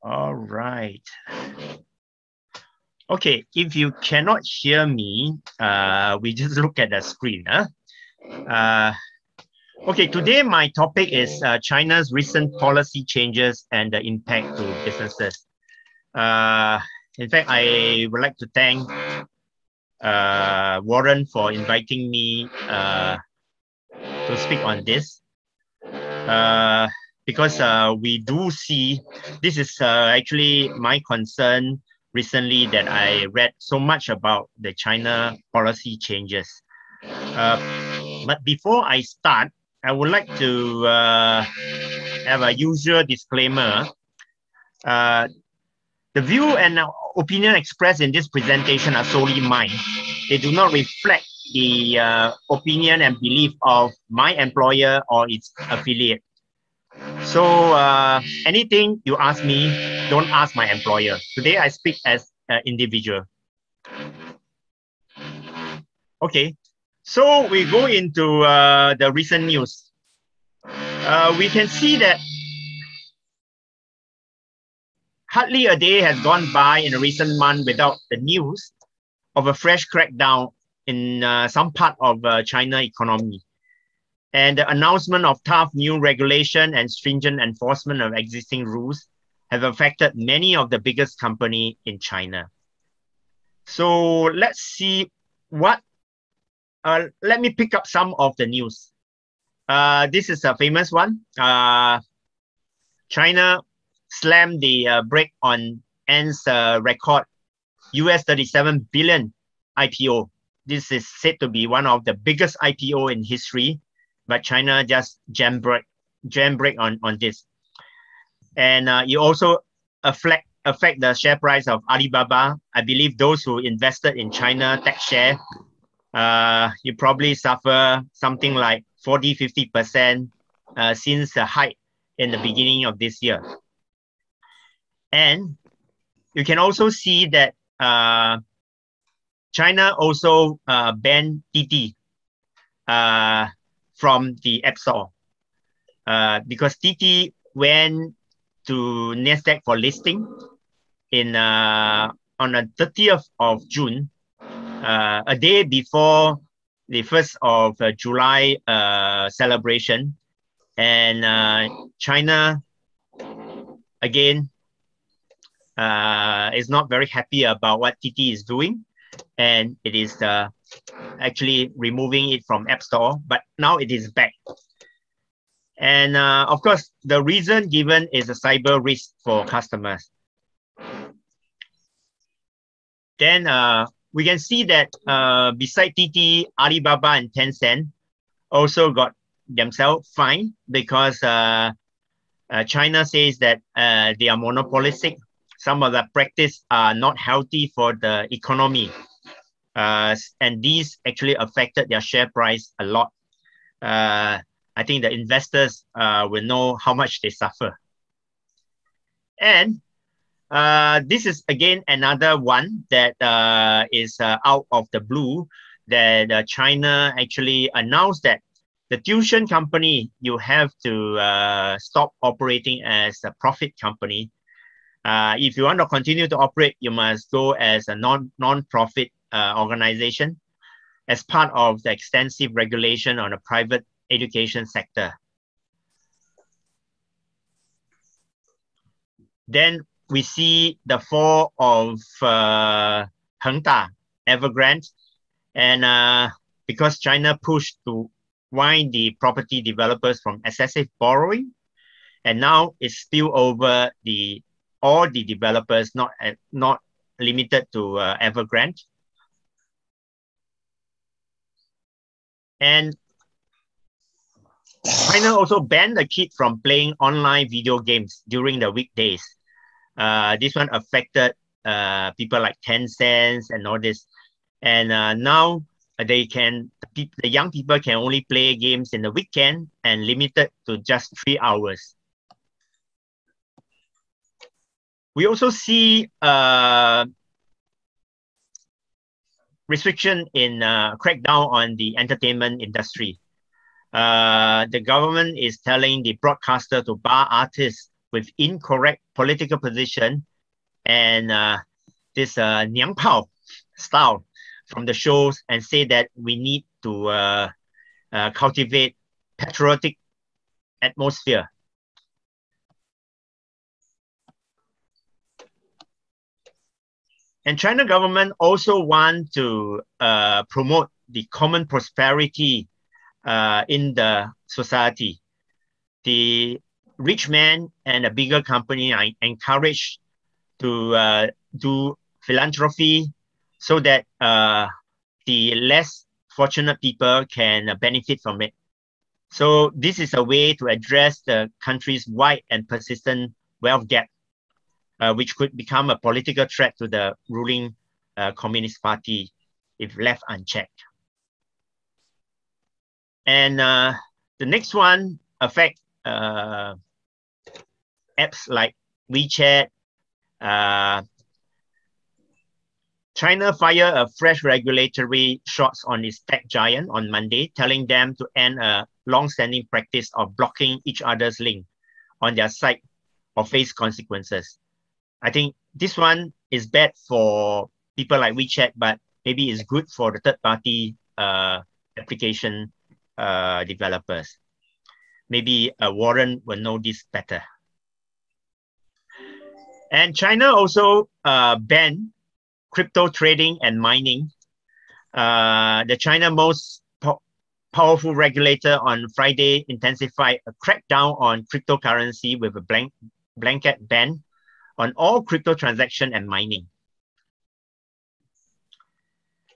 All right. Okay, if you cannot hear me, we just look at the screen. Okay, today my topic is China's recent policy changes and the impact to businesses. In fact, I would like to thank Warren for inviting me to speak on this. Because we do see, this is actually my concern recently that I read so much about the China policy changes. But before I start, I would like to have a usual disclaimer. The view and opinion expressed in this presentation are solely mine. They do not reflect the opinion and belief of my employer or its affiliate. So anything you ask me, don't ask my employer. Today I speak as an individual. Okay, so we go into the recent news. We can see that hardly a day has gone by in a recent month without the news of a fresh crackdown in some part of China economy. And the announcement of tough new regulation and stringent enforcement of existing rules have affected many of the biggest companies in China. So let's see what, let me pick up some of the news. This is a famous one. China slammed the brake on Ant's record US 37 billion IPO. This is said to be one of the biggest IPO in history, but China just jam brake on this. And it also affect the share price of Alibaba. I believe those who invested in China tech share, you probably suffer something like 40–50% since the height in the beginning of this year. And you can also see that China also banned TT from the App Store because TT went to Nasdaq for listing in on the 30th of June, a day before the 1st of July celebration. And China, again, is not very happy about what TT is doing. And it is actually removing it from App Store, but now it is back. And of course, the reason given is a cyber risk for customers. Then we can see that beside TT, Alibaba and Tencent also got themselves fined because China says that they are monopolistic. Some of the practice are not healthy for the economy. And these actually affected their share price a lot. I think the investors will know how much they suffer. And this is again another one that is out of the blue, that China actually announced that the tuition company, you have to stop operating as a profit company. If you want to continue to operate, you must go as a non-profit organization as part of the extensive regulation on the private education sector. Then we see the fall of Hengda, Evergrande, and because China pushed to wind the property developers from excessive borrowing, and now it's still over all the developers, not limited to Evergrande. And China also banned the kids from playing online video games during the weekdays. This one affected people like Tencent and all this. And now the young people can only play games in the weekend and limited to just 3 hours. We also see restriction in crackdown on the entertainment industry. The government is telling the broadcaster to bar artists with incorrect political position and this Niang Pao style from the shows, and say that we need to cultivate patriotic atmosphere. And China government also want to promote the common prosperity in the society. The rich man and a bigger company are encouraged to do philanthropy so that the less fortunate people can benefit from it. So this is a way to address the country's wide and persistent wealth gap, which could become a political threat to the ruling Communist Party if left unchecked. And the next one affect apps like WeChat. China fired a fresh regulatory shots on its tech giant on Monday, telling them to end a long-standing practice of blocking each other's link on their site or face consequences. I think this one is bad for people like WeChat, but maybe it's good for the third-party application developers. Maybe Warren will know this better. And China also banned crypto trading and mining. The China most powerful regulator on Friday intensified a crackdown on cryptocurrency with a blanket ban on all crypto transaction and mining.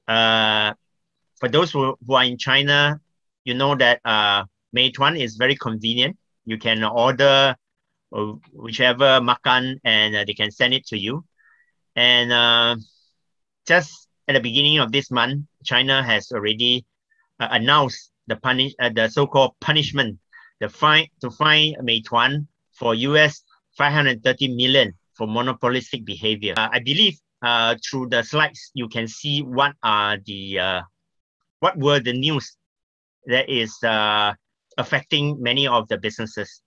For those who are in China, you know that Meituan is very convenient. You can order whichever makan and they can send it to you. And just at the beginning of this month, China has already announced the so-called punishment, to fine Meituan for US 530 million for monopolistic behavior. I believe through the slides you can see what are the what were the news that is affecting many of the businesses.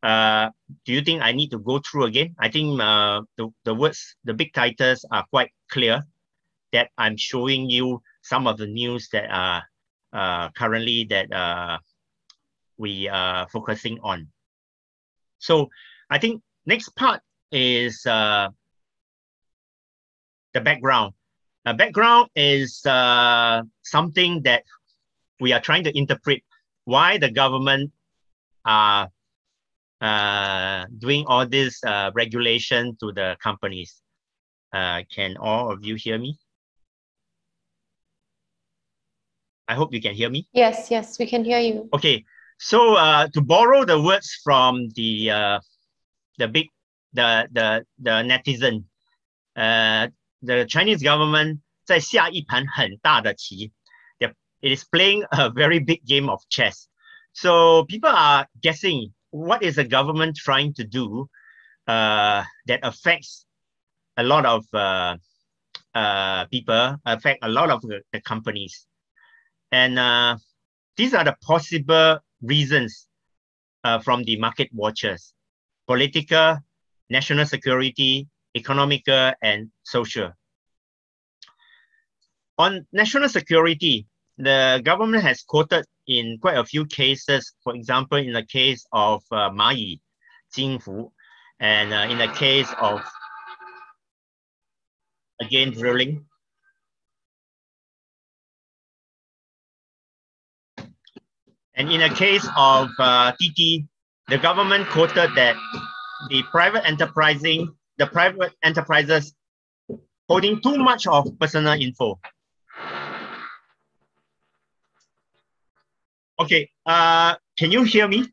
Do you think I need to go through again? I think the words, the big titles are quite clear, that I'm showing you some of the news that are currently that we are focusing on. So I think next part is the background. The background is something that we are trying to interpret why the government are doing all this regulation to the companies. Can all of you hear me? I hope you can hear me. Yes, yes, we can hear you. Okay, so to borrow the words from the netizen, the Chinese government 在下一盘很大的棋. It is playing a very big game of chess. So people are guessing what is the government trying to do that affects a lot of people, affect a lot of the companies. And these are the possible reasons from the market watchers: political, national security, economical, and social. On national security, the government has quoted in quite a few cases, for example, in the case of Ma Yi, Jingfu, and in the case of, again, drilling. And in the case of TT, the government quoted that the private enterprises holding too much of personal info. Okay, can you hear me?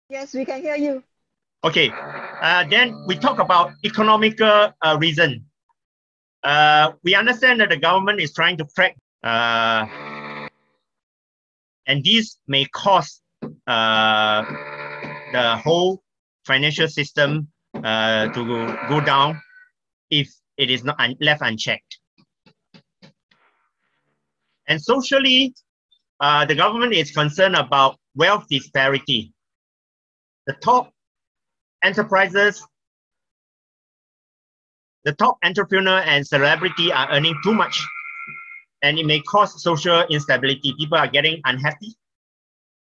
Yes, we can hear you. Okay, then we talk about economical reason. We understand that the government is trying to crack, and this may cause the whole financial system to go down if it is not left unchecked. And socially, the government is concerned about wealth disparity. The top enterprises, the top entrepreneur and celebrity are earning too much, and it may cause social instability. People are getting unhappy.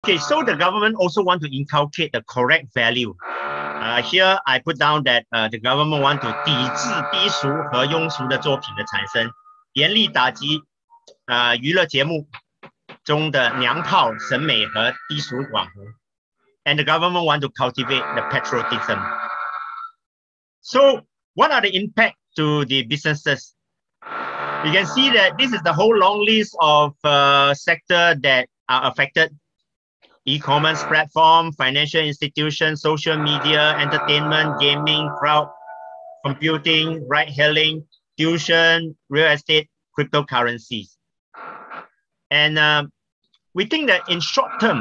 Okay, so the government also want to inculcate the correct value. Here I put down that the government want to 抵制低俗和庸俗的作品的产生，严厉打击娱乐节目中的娘炮审美和低俗网红。And the government want to cultivate the patriotism. So what are the impact to the businesses? You can see that this is the whole long list of sector that are affected. E-commerce platform, financial institutions, social media, entertainment, gaming, cloud computing, ride-hailing, tuition, real estate, cryptocurrencies. And we think that in short term,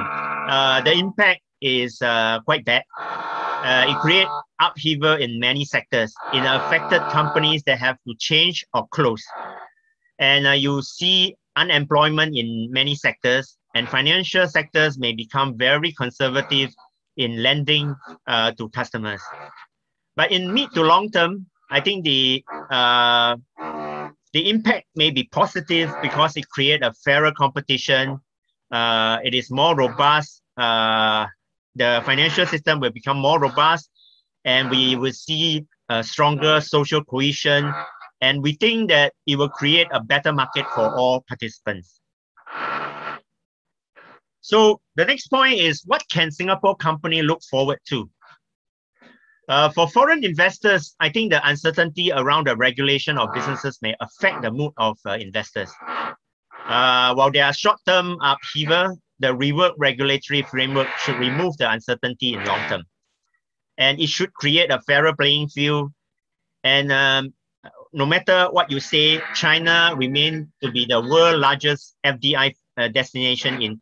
the impact is quite bad. It creates upheaval in many sectors. It affected companies that have to change or close. And you see unemployment in many sectors, and financial sectors may become very conservative in lending to customers. But in mid to long term, I think the impact may be positive because it creates a fairer competition. It is more robust. The financial system will become more robust, and we will see a stronger social cohesion. And we think that it will create a better market for all participants. So the next point is, what can Singapore company look forward to? For foreign investors, I think the uncertainty around the regulation of businesses may affect the mood of investors. While there are short-term upheaval, the reworked regulatory framework should remove the uncertainty in long term. And it should create a fairer playing field. And no matter what you say, China remains to be the world's largest FDI destination in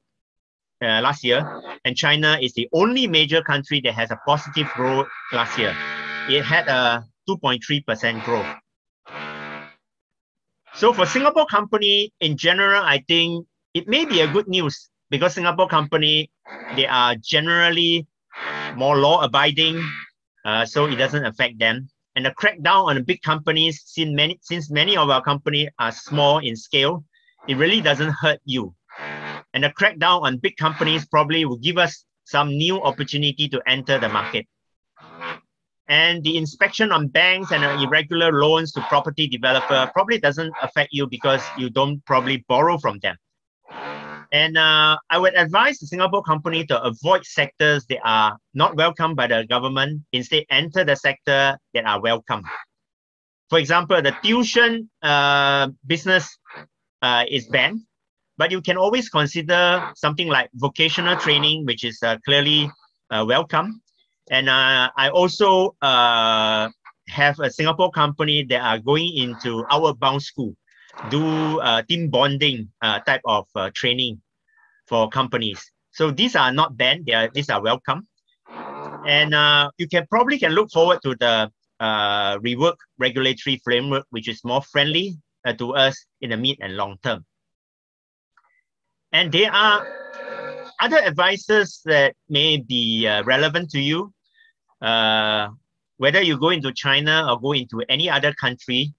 last year, and China is the only major country that has a positive growth last year. It had a 2.3% growth. So for Singapore company in general, I think it may be a good news because Singapore company, they are generally more law-abiding, so it doesn't affect them. And the crackdown on the big companies, since many of our companies are small in scale, it really doesn't hurt you. And the crackdown on big companies probably will give us some new opportunity to enter the market. And the inspection on banks and irregular loans to property developer probably doesn't affect you because you don't probably borrow from them. And I would advise the Singapore company to avoid sectors that are not welcomed by the government. Instead, enter the sector that are welcome. For example, the tuition business is banned, but you can always consider something like vocational training, which is clearly welcome. And I also have a Singapore company that are going into outbound school, do team bonding type of training for companies. So these are not banned, these are welcome. And you can look forward to the reworked regulatory framework, which is more friendly to us in the mid and long term. And there are other advices that may be relevant to you. Whether you go into China or go into any other country,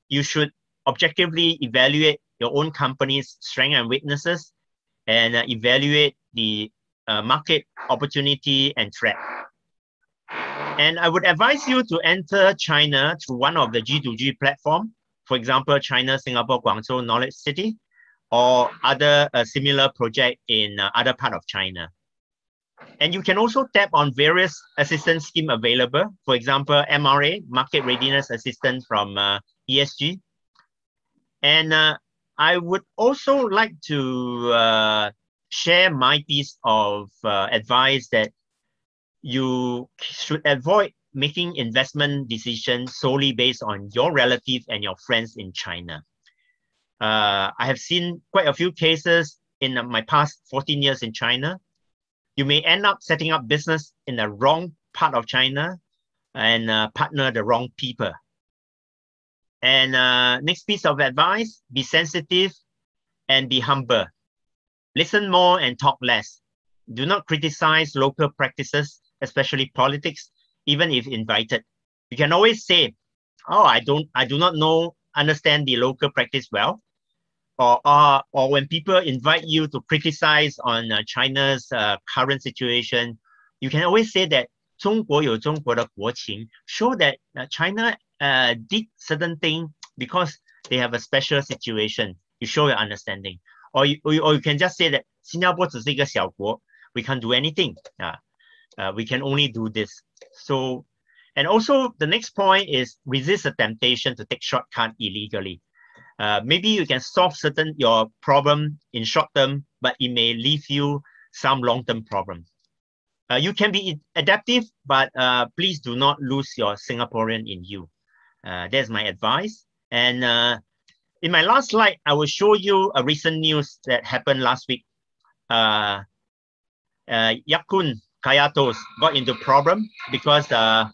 you should objectively evaluate your own company's strengths and weaknesses and evaluate the market opportunity and threat. And I would advise you to enter China through one of the G2G platform, for example, China, Singapore, Guangzhou Knowledge City, or other similar project in other part of China. And you can also tap on various assistance schemes available. For example, MRA, Market Readiness Assistance from ESG. And I would also like to share my piece of advice that you should avoid making investment decisions solely based on your relative and your friends in China. I have seen quite a few cases in my past 14 years in China. You may end up setting up business in the wrong part of China and partner the wrong people. And next piece of advice, be sensitive and be humble. Listen more and talk less. Do not criticize local practices, especially politics, even if invited. You can always say, "Oh, I do not understand the local practice well," or when people invite you to criticize on China's current situation, you can always say that 中国有中国的国情, show that China did certain thing because they have a special situation. You show your understanding, or you can just say that 新加坡只是一个小国, we can't do anything. We can only do this. So, and also the next point is resist the temptation to take shortcut illegally. Maybe you can solve your problem in short term, but it may leave you some long-term problems. You can be adaptive, but please do not lose your Singaporean in you. That's my advice. And in my last slide, I will show you a recent news that happened last week. Yakun Kayatos got into problem because the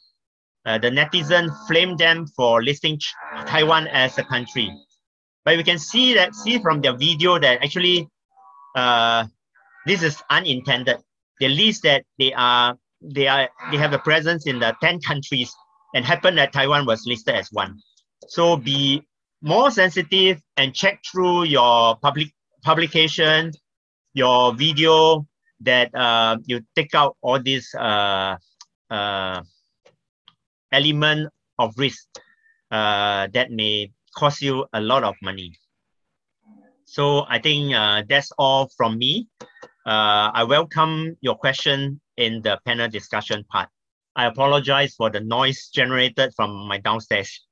netizen flamed them for listing Taiwan as a country. But we can see from their video that actually this is unintended. They list that they have a presence in the 10 countries, and happened that Taiwan was listed as one. So be more sensitive and check through your publication, your video, that you take out all this element of risk that may cost you a lot of money. So I think that's all from me. I welcome your question in the panel discussion part. I apologize for the noise generated from my downstairs.